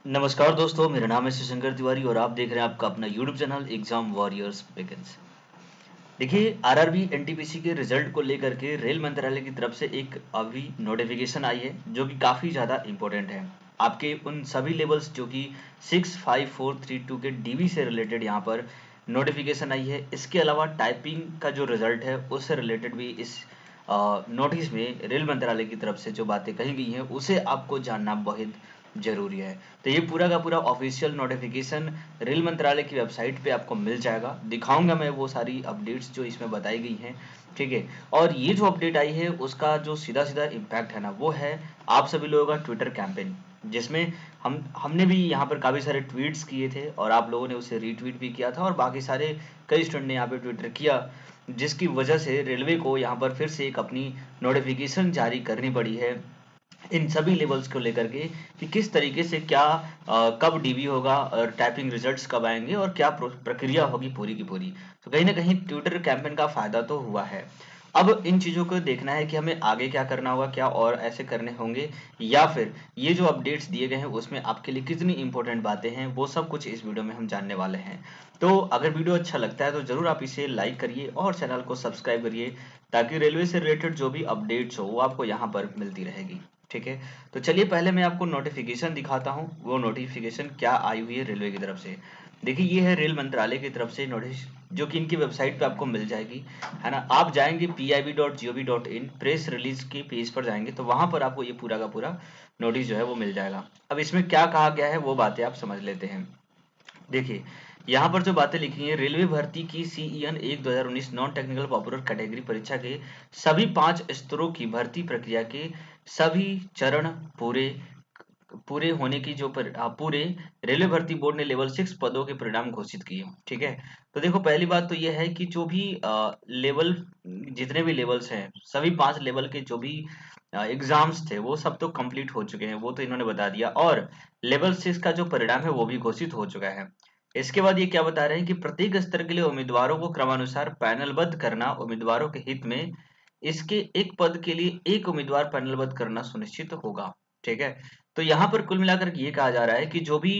नमस्कार दोस्तों, मेरा नाम है शिवशंकर तिवारी और आप देख रहे हैं आपका अपना YouTube channel exam warriors vacancy. देखिए, आरआरबी एनटीपीसी के रिजल्ट को लेकर के रेल मंत्रालय की तरफ से एक अभी नोटिफिकेशन आई है जो कि काफ़ी ज़्यादा इम्पोर्टेंट है। आपके उन सभी लेवल्स जो कि 65432 के डीवी से रिलेटेड यहाँ पर नोटिफिकेशन आई है। इसके अलावा टाइपिंग का जो रिजल्ट है उससे रिलेटेड भी इस नोटिस में रेल मंत्रालय की तरफ से जो बातें कही गई हैं उसे आपको जानना बहुत जरूरी है। तो ये पूरा का पूरा ऑफिशियल नोटिफिकेशन रेल मंत्रालय की वेबसाइट पे आपको मिल जाएगा। दिखाऊंगा मैं वो सारी अपडेट्स जो इसमें बताई गई हैं। ठीक है। और ये जो अपडेट आई है उसका जो सीधा सीधा इम्पैक्ट है ना वो है आप सभी लोगों का ट्विटर कैंपेन, जिसमें हमने भी यहाँ पर काफ़ी सारे ट्वीट्स किए थे और आप लोगों ने उसे रीट्वीट भी किया था और बाकी सारे कई स्टूडेंट ने यहाँ पे ट्विटर किया, जिसकी वजह से रेलवे को यहाँ पर फिर से एक अपनी नोटिफिकेशन जारी करनी पड़ी है इन सभी लेवल्स को लेकर के कि किस तरीके से क्या कब डीबी होगा और टाइपिंग रिजल्ट्स कब आएंगे और क्या प्रक्रिया होगी पूरी की पूरी। तो कहीं ना कहीं ट्विटर कैंपेन का फायदा तो हुआ है। अब इन चीज़ों को देखना है कि हमें आगे क्या करना होगा, क्या और ऐसे करने होंगे, या फिर ये जो अपडेट्स दिए गए हैं उसमें आपके लिए कितनी इंपॉर्टेंट बातें हैं वो सब कुछ इस वीडियो में हम जानने वाले हैं। तो अगर वीडियो अच्छा लगता है तो ज़रूर आप इसे लाइक करिए और चैनल को सब्सक्राइब करिए ताकि रेलवे से रिलेटेड जो भी अपडेट्स हो वो आपको यहाँ पर मिलती रहेगी। ठीक है। तो चलिए पहले मैं आपको नोटिफिकेशन दिखाता हूँ वो नोटिफिकेशन क्या आई हुई है रेलवे की तरफ से। देखिए, ये है रेल मंत्रालय की तरफ से नोटिस जो कि इनकी वेबसाइट पे आपको मिल जाएगी, है ना। आप जाएंगे pib.gov.in प्रेस रिलीज के पेज पर जाएंगे तो वहां पर आपको ये पूरा का पूरा नोटिस जो है वो मिल जाएगा। अब इसमें क्या कहा गया है वो बातें आप समझ लेते हैं। देखिए, यहाँ पर जो बातें लिखी हैं, रेलवे भर्ती की CEN 1 2019 non technical popular category परीक्षा के सभी 5 स्तरों की भर्ती प्रक्रिया के सभी चरण पूरे पूरे होने की पूरे रेलवे भर्ती बोर्ड ने लेवल 6 पदों के परिणाम घोषित किए। ठीक है। तो देखो, पहली बात तो यह है कि जो भी लेवल जितने भी लेवल्स हैं सभी 5 लेवल के जो भी एग्जाम्स थे वो सब तो कंप्लीट हो चुके हैं, वो तो इन्होंने बता दिया। और लेवल 6 का जो परिणाम है वो भी घोषित हो चुका है। इसके बाद ये क्या बता रहे हैं कि प्रत्येक स्तर के लिए उम्मीदवारों को क्रमानुसार पैनलबद्ध करना उम्मीदवारों के हित में, इसके एक पद के लिए एक उम्मीदवार पैनलबद्ध करना सुनिश्चित होगा। ठीक है। तो यहाँ पर कुल मिलाकर के ये कहा जा रहा है कि जो भी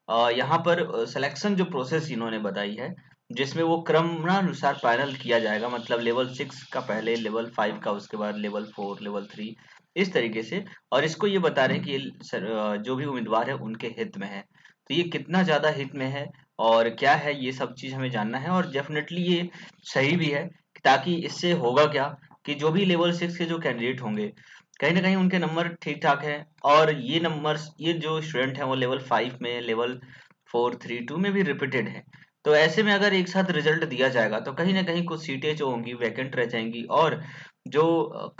यहाँ पर सिलेक्शन जो प्रोसेस इन्होंने बताई है जिसमें वो क्रमानुसार पैनल किया जाएगा, मतलब लेवल 6 का पहले, लेवल 5 का उसके बाद, लेवल 4, लेवल 3, इस तरीके से। और इसको ये बता रहे हैं कि ये जो भी उम्मीदवार है उनके हित में है। तो ये कितना ज्यादा हित में है और क्या है ये सब चीज हमें जानना है, और डेफिनेटली ये सही भी है। ताकि इससे होगा क्या कि जो भी लेवल 6 के जो कैंडिडेट होंगे कहीं ना कहीं उनके नंबर ठीक ठाक है, और ये नंबर्स ये जो स्टूडेंट हैं वो लेवल 5 में, लेवल 4 3 2 में भी रिपीटेड है। तो ऐसे में अगर एक साथ रिजल्ट दिया जाएगा तो कहीं ना कहीं कुछ सीटें जो होंगी वैकेंट रह जाएंगी और जो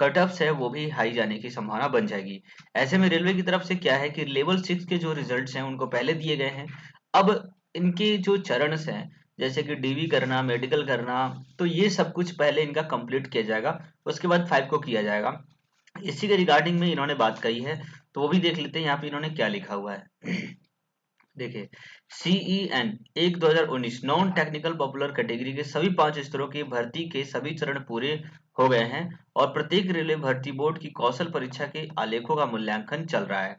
कट ऑफ्स है वो भी हाई जाने की संभावना बन जाएगी। ऐसे में रेलवे की तरफ से क्या है कि लेवल 6 के जो रिजल्ट्स हैं उनको पहले दिए गए हैं। अब इनके जो चरण हैं जैसे कि डीवी करना, मेडिकल करना, तो ये सब कुछ पहले इनका कंप्लीट किया जाएगा, उसके बाद 5 को किया जाएगा। इसी के रिगार्डिंग में इन्होंने बात कही है, तो वो भी देख लेते हैं यहाँ पे इन्होंने क्या लिखा हुआ है। देखिए, CEN 1 2019 non technical popular category के सभी 5 स्तरों की भर्ती के सभी चरण पूरे हो गए हैं और प्रत्येक रेलवे भर्ती बोर्ड की कौशल परीक्षा के आलेखों का मूल्यांकन चल रहा है।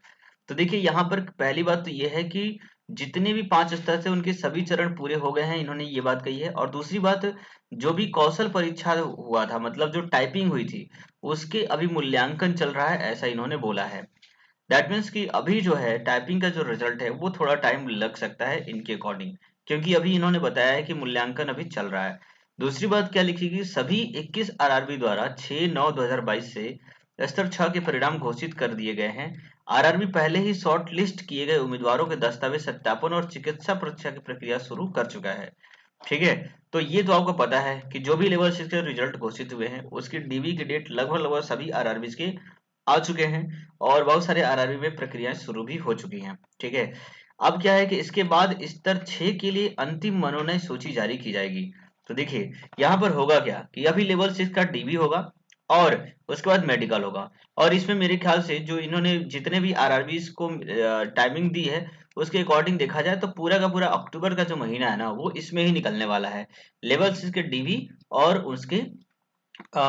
तो देखिए, यहाँ पर पहली बात तो ये है कि जितने भी 5 स्तर थे उनके सभी चरण पूरे हो गए हैं, इन्होंने ये बात कही है। और दूसरी बात, जो भी कौशल परीक्षा हुआ था, मतलब जो टाइपिंग हुई थी, उसके अभी मूल्यांकन चल रहा है, ऐसा इन्होंने बोला है। दैट मीन्स कि अभी जो है टाइपिंग का जो रिजल्ट है वो थोड़ा टाइम लग सकता है इनके अकॉर्डिंग, क्योंकि अभी इन्होंने बताया है कि मूल्यांकन अभी चल रहा है। दूसरी बात क्या लिखी, सभी 21 आरआरबी द्वारा 6/9/2022 से स्तर 6 के परिणाम घोषित कर दिए गए हैं। आरआरबी पहले ही शॉर्ट लिस्ट किए गए उम्मीदवारों के दस्तावेज सत्यापन और चिकित्सा परीक्षा की प्रक्रिया शुरू कर चुका है। ठीक है। तो ये तो आपको पता है कि जो भी लेवल 6 के रिजल्ट घोषित हुए हैं उसकी डीवी की डेट लगभग लगभग सभी आरआरबी के आ चुके हैं और बहुत सारे आरआरबी में प्रक्रियाएं शुरू भी हो चुकी हैं। ठीक है। अब क्या है कि इसके बाद स्तर 6 के लिए अंतिम मनोनयन सूची जारी की जाएगी। तो देखिए, यहाँ पर होगा क्या कि अभी लेवल 6 का डीबी होगा और उसके बाद मेडिकल होगा, और इसमें मेरे ख्याल से जो इन्होंने जितने भी आरआरबीज को टाइमिंग दी है उसके अकॉर्डिंग देखा जाए तो पूरा का पूरा अक्टूबर का जो महीना है ना वो इसमें ही निकलने वाला है, लेवल 6 के डीवी और उसके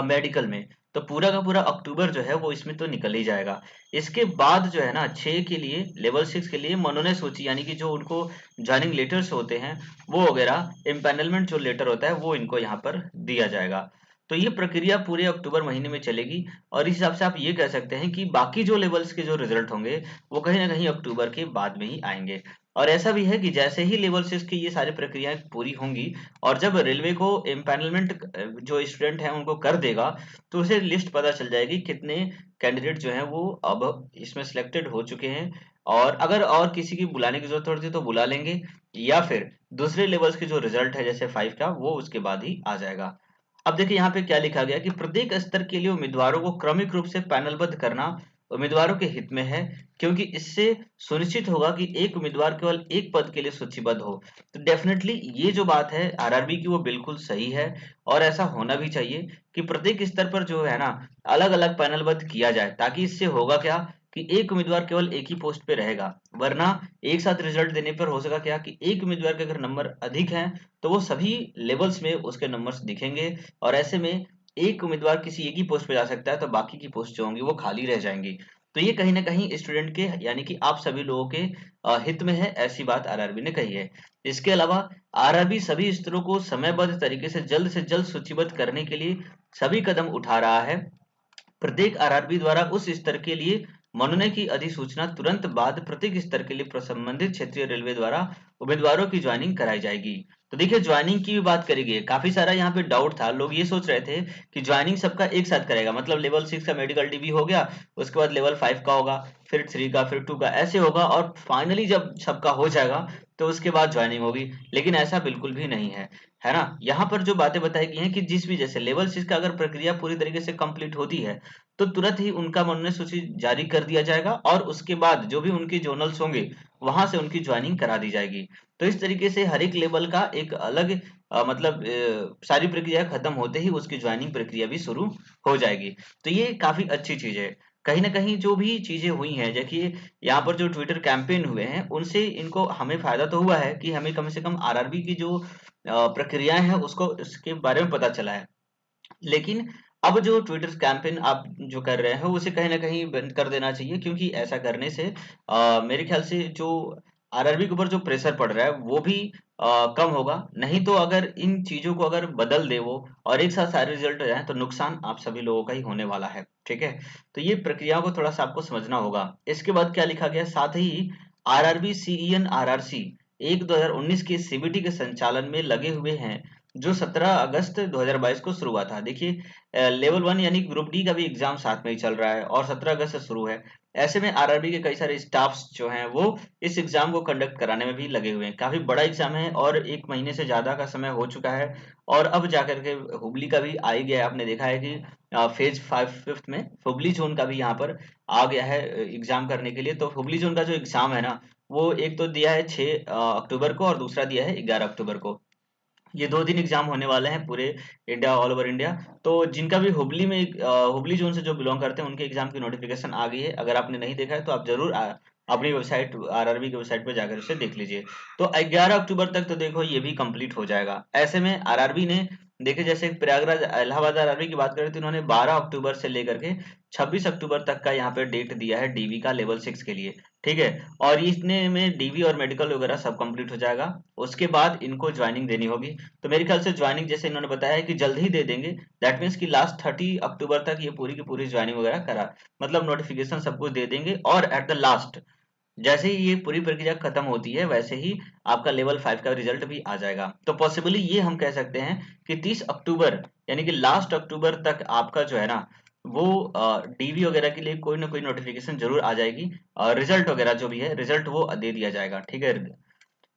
मेडिकल में। तो पूरा का पूरा अक्टूबर जो है वो इसमें तो निकल ही जाएगा। इसके बाद जो है ना 6 के लिए, लेवल 6 के लिए मनोनयन सूची यानी कि जो उनको ज्वाइनिंग लेटर्स होते हैं वो वगैरह, एम्पैनलमेंट जो लेटर होता है वो इनको यहाँ पर दिया जाएगा। तो ये प्रक्रिया पूरे अक्टूबर महीने में चलेगी और इस हिसाब से आप ये कह सकते हैं कि बाकी जो लेवल्स के जो रिजल्ट होंगे वो कहीं ना कहीं अक्टूबर के बाद में ही आएंगे। और ऐसा भी है कि जैसे ही लेवल 6 की ये सारी प्रक्रियाएं पूरी होंगी और जब रेलवे को एम्पैनलमेंट जो स्टूडेंट हैं उनको कर देगा, तो उसे लिस्ट पता चल जाएगी कितने कैंडिडेट जो हैं वो अब इसमें सिलेक्टेड हो चुके हैं। और अगर और किसी की बुलाने की जरूरत पड़ती है तो बुला लेंगे, या फिर दूसरे लेवल्स के जो रिजल्ट है जैसे 5 का वो उसके बाद ही आ जाएगा। अब देखिए यहाँ पे क्या लिखा गया कि प्रत्येक स्तर के लिए उम्मीदवारों को क्रमिक रूप से पैनलबद्ध करना उम्मीदवारों के हित में है, क्योंकि इससे सुनिश्चित होगा कि एक उम्मीदवार केवल एक पद के लिए सूचीबद्ध हो। तो डेफिनेटली ये जो बात है आरआरबी की वो बिल्कुल सही है और ऐसा होना भी चाहिए कि प्रत्येक स्तर पर जो है ना अलग अलग पैनलबद्ध किया जाए, ताकि इससे होगा क्या कि एक उम्मीदवार केवल एक ही पोस्ट पे रहेगा। वरना एक साथ रिजल्ट देने पर हो सका क्या कि एक उम्मीदवार के अगर नंबर अधिक हैं तो वो सभी लेवल्स में उसके नंबर्स दिखेंगे, और ऐसे में एक उम्मीदवार किसी एक ही पोस्ट पे जा सकता है तो बाकी की पोस्ट जो होंगी वो खाली रह जाएंगी। तो ये कहीं ना कहीं स्टूडेंट के यानी कि आप सभी लोगों के हित में है, ऐसी बात आरआरबी ने कही है। इसके अलावा आरआरबी सभी स्तरों को समयबद्ध तरीके से जल्द सूचीबद्ध करने के लिए सभी कदम उठा रहा है। प्रत्येक आरआरबी द्वारा उस स्तर के लिए मनोनयन की अधिसूचना तुरंत बाद प्रत्येक स्तर के लिए संबंधित क्षेत्रीय रेलवे द्वारा उम्मीदवारों की ज्वाइनिंग कराई जाएगी। तो देखिए ज्वाइनिंग की भी बात करेंगे, काफी सारा यहाँ पे डाउट था, लोग ये सोच रहे थे कि ज्वाइनिंग सबका एक साथ करेगा, मतलब लेवल 6 का मेडिकल डीबी हो गया, उसके बाद लेवल 5 का होगा, फिर 3 का, फिर 2 का, ऐसे होगा और फाइनली जब सबका हो जाएगा तो उसके बाद ज्वाइनिंग होगी। लेकिन ऐसा बिल्कुल भी नहीं है ना। यहाँ पर जो बातें बताई गई हैं कि जिस भी जैसे लेवल 6 का अगर प्रक्रिया पूरी तरीके से कंप्लीट होती है तो तुरंत ही उनका मनोनयन सूची जारी कर दिया जाएगा और उसके बाद जो भी उनके जोनल्स होंगे वहां से उनकी ज्वाइनिंग करा दी जाएगी। तो इस तरीके से हर एक लेवल का एक अलग मतलब सारी प्रक्रिया खत्म होते ही उसकी ज्वाइनिंग प्रक्रिया भी शुरू हो जाएगी। तो ये काफी अच्छी चीज है। कहीं ना कहीं जो भी चीजें हुई हैं, देखिए यहाँ पर जो ट्विटर कैंपेन हुए हैं उनसे इनको हमें फायदा तो हुआ है कि हमें कम से कम आरआरबी की जो प्रक्रियाएं हैं उसको उसके बारे में पता चला है। लेकिन अब जो ट्विटर कैंपेन आप जो कर रहे हैं उसे कहीं ना कहीं बंद कर देना चाहिए, क्योंकि ऐसा करने से मेरे ख्याल से जो आरआरबी के ऊपर जो प्रेशर पड़ रहा है वो भी कम होगा। नहीं तो अगर इन चीजों को अगर बदल दे वो और एक साथ सारे रिजल्ट हो जाए तो नुकसान आप सभी लोगों का ही होने वाला है। ठीक है, तो ये प्रक्रियाओं को थोड़ा सा आपको समझना होगा। इसके बाद क्या लिखा गया, साथ ही आरआरबी सीईएन आरआरसी 1 2019 के सीबीटी के संचालन में लगे हुए हैं, जो 17 अगस्त 2022 को शुरू हुआ था। देखिए लेवल 1 यानी ग्रुप डी का भी एग्जाम साथ में ही चल रहा है और 17 अगस्त से शुरू है। ऐसे में आरआरबी के कई सारे स्टाफ्स जो हैं वो इस एग्जाम को कंडक्ट कराने में भी लगे हुए हैं। काफी बड़ा एग्जाम है और 1 महीने से ज्यादा का समय हो चुका है और अब जाकर के हुबली का भी आ ही गया है। आपने देखा है कि फेज 5 में हुबली जोन का भी यहाँ पर आ गया है एग्जाम करने के लिए। तो हुबली जोन का जो एग्जाम है ना वो एक तो दिया है 6 अक्टूबर को और दूसरा दिया है 11 अक्टूबर को। ये 2 दिन एग्जाम होने वाले हैं पूरे इंडिया, ऑल ओवर इंडिया। तो जिनका भी हुबली में हुबली जोन से जो बिलोंग करते हैं उनके एग्जाम की नोटिफिकेशन आ गई है। अगर आपने नहीं देखा है तो आप जरूर अपनी वेबसाइट आरआरबी की वेबसाइट पर जाकर उसे देख लीजिए। तो 11 अक्टूबर तक तो देखो ये भी कंप्लीट हो जाएगा। ऐसे में आरआरबी ने देखिए जैसे प्रयागराज इलाहाबाद आरआरबी की बात करें तो इन्होंने 12 अक्टूबर से लेकर के 26 अक्टूबर तक का यहाँ पे डेट दिया है डीवी का लेवल 6 के लिए। ठीक है, और इसने में डीवी और मेडिकल वगैरह सब कंप्लीट हो जाएगा। उसके बाद इनको ज्वाइनिंग देनी होगी। तो मेरे ख्याल से ज्वाइनिंग जैसे इन्होंने बताया है कि जल्द ही दे देंगे। दैट मीन्स कि लास्ट 30 अक्टूबर तक ये पूरी की पूरी ज्वाइनिंग वगैरह करा मतलब नोटिफिकेशन सब कुछ दे देंगे, और एट द लास्ट जैसे ही ये पूरी प्रक्रिया खत्म होती है वैसे ही आपका लेवल 5 का रिजल्ट भी आ जाएगा। तो पॉसिबली ये हम कह सकते हैं कि 30 अक्टूबर यानी कि लास्ट अक्टूबर तक आपका जो है ना वो डीवी वगैरह के लिए कोई ना कोई नोटिफिकेशन जरूर आ जाएगी और रिजल्ट वगैरह जो भी है रिजल्ट वो दे दिया जाएगा। ठीक है,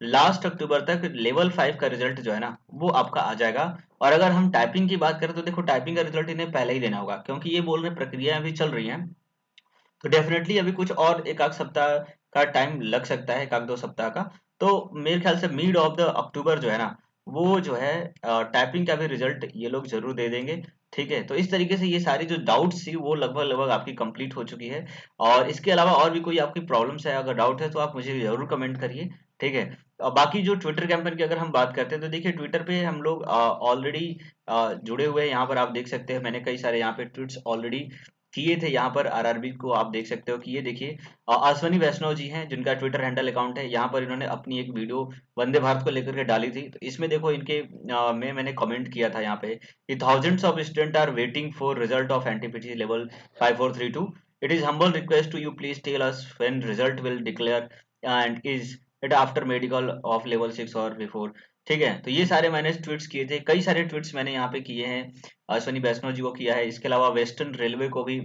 लास्ट अक्टूबर तक लेवल 5 का रिजल्ट जो है ना वो आपका आ जाएगा। और अगर हम टाइपिंग की बात करें तो देखो टाइपिंग का रिजल्ट इन्हें पहले ही देना होगा, क्योंकि ये बोल रहे प्रक्रिया अभी चल रही है। तो डेफिनेटली अभी कुछ और एक आध सप्ताह का टाइम लग सकता है, एक आध 2 सप्ताह का। तो मेरे ख्याल से मिड ऑफ द अक्टूबर जो है ना वो जो है टाइपिंग का भी रिजल्ट ये लोग जरूर दे देंगे। ठीक है, तो इस तरीके से ये सारी जो डाउट्स थी वो लगभग लगभग आपकी कंप्लीट हो चुकी है। और इसके अलावा और भी कोई आपकी प्रॉब्लम्स है, अगर डाउट है तो आप मुझे जरूर कमेंट करिए। ठीक है। बाकी जो ट्विटर कैंपेन की अगर हम बात करते हैं तो देखिए ट्विटर पे हम लोग ऑलरेडी जुड़े हुए हैं। यहाँ पर आप देख सकते हैं मैंने कई सारे यहाँ पे ट्वीट्स ऑलरेडी किए थे। यहाँ पर आरआरबी को आप देख सकते हो कि ये देखिए अश्वनी वैष्णव जी हैं जिनका ट्विटर हैंडल अकाउंट है। यहाँ पर इन्होंने अपनी एक वीडियो वंदे भारत को लेकर के डाली थी। तो इसमें देखो इनके में मैंने कमेंट किया था यहाँ पे कि thousands of student are waiting for result of NTPC level 5432। It is humble request to you please tell us when result will declare and is it after medical of level 6 और before. ठीक है, तो ये सारे मैंने tweets किए थे। कई सारे ट्वीट्स मैंने यहाँ पे किए हैं, अश्वनी वैष्णव जी को किया है। इसके अलावा वेस्टर्न रेलवे को भी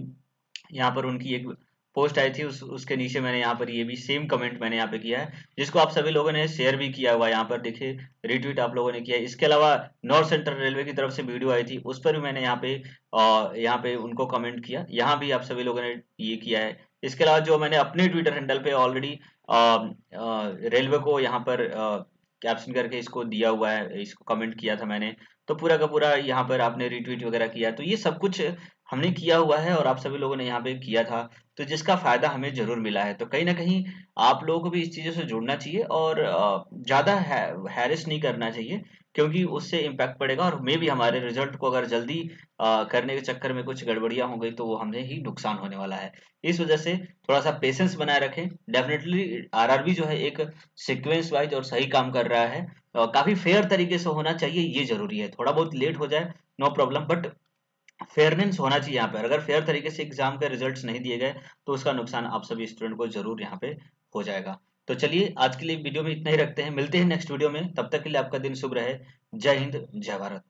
यहाँ पर उनकी एक पोस्ट आई थी, उसके नीचे मैंने यहाँ पर ये भी सेम कमेंट मैंने यहाँ पे किया है, जिसको आप सभी लोगों ने शेयर भी किया हुआ है। यहाँ पर देखिए रिट्वीट आप लोगों ने किया है। इसके अलावा नॉर्थ सेंट्रल रेलवे की तरफ से वीडियो आई थी, उस पर भी मैंने यहाँ पे उनको कमेंट किया। यहाँ भी आप सभी लोगों ने ये किया है। इसके अलावा जो मैंने अपने ट्विटर हैंडल पे ऑलरेडी रेलवे को यहाँ पर कैप्शन करके इसको दिया हुआ है, इसको कमेंट किया था मैंने, तो पूरा का पूरा यहाँ पर आपने रिट्वीट वगैरह किया। तो ये सब कुछ हमने किया हुआ है और आप सभी लोगों ने यहाँ पे किया था, तो जिसका फायदा हमें जरूर मिला है। तो कहीं ना कहीं आप लोगों को भी इस चीजों से जुड़ना चाहिए और ज्यादा हैरिस नहीं करना चाहिए, क्योंकि उससे इम्पैक्ट पड़ेगा और मे भी हमारे रिजल्ट को अगर जल्दी करने के चक्कर में कुछ गड़बड़ियां हो गई तो वो हमें ही नुकसान होने वाला है। इस वजह से थोड़ा सा पेशेंस बनाए रखें। डेफिनेटली आरआरबी जो है एक सीक्वेंस वाइज और सही काम कर रहा है। काफी फेयर तरीके से होना चाहिए, ये जरूरी है। थोड़ा बहुत लेट हो जाए नो प्रॉब्लम, बट फेयरनेस होना चाहिए यहाँ पे। अगर फेयर तरीके से एग्जाम के रिजल्ट्स नहीं दिए गए तो उसका नुकसान आप सभी स्टूडेंट को जरूर यहाँ पे हो जाएगा। तो चलिए आज के लिए वीडियो में इतना ही रखते हैं, मिलते हैं नेक्स्ट वीडियो में। तब तक के लिए आपका दिन शुभ रहे। जय हिंद, जय भारत।